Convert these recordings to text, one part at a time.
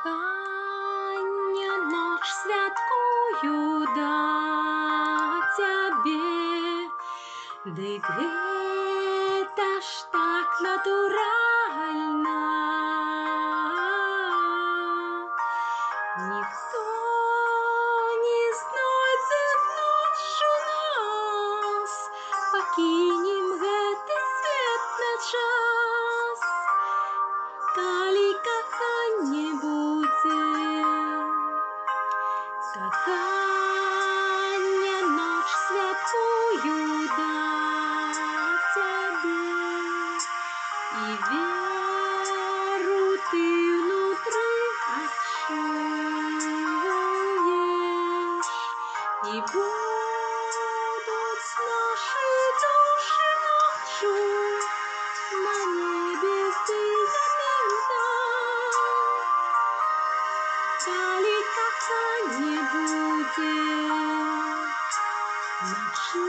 Кохання, ночь святкую да тебе, дык гэта ж так натуральна. Никто не знойдзе ноччу нас, пакінем гэты свет на час. Калі каханне будзе, кахання, ноч святкую да тебе, і веру ты внутры адчуеш, і будуць нашы душы ноччу на небе здымем. Калі каханне будзе начы.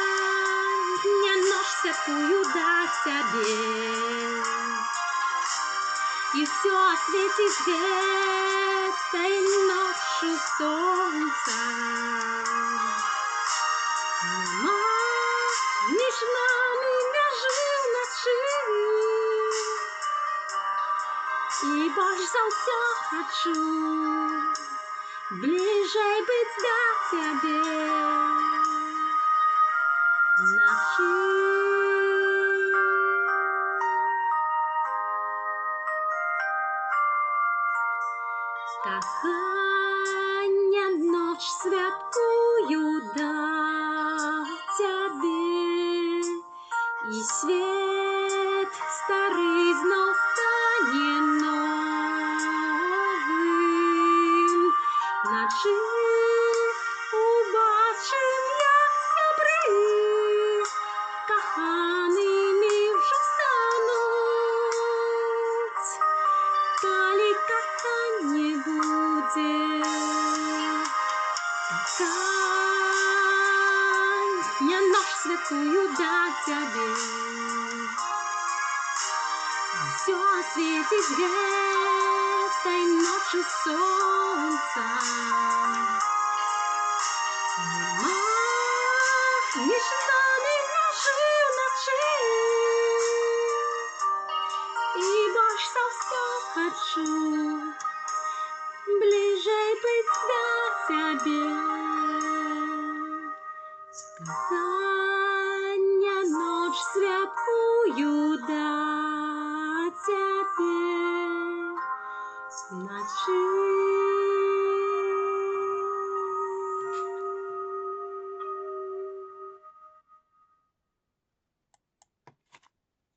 Кахання, ночь святкую да тебе, и все осветит этой ночью солнца. Нема між нами мяжы ўначы, і больш за ўсё хачу бліжэй быць да цябе начы. Кахання, ноч святкую да тебе, і свет стары знов стане новым. Начы убачым, як сябры каханымі ўжо стануць. Калі каханне будзе, кахання, ноч святкую да тебе, всё осветит гэтай ночью солнца. Нема між нами мяжы ўначы, і больш за ўсё хачу бліжэй быць да цябе. Кахання, ноч святкую да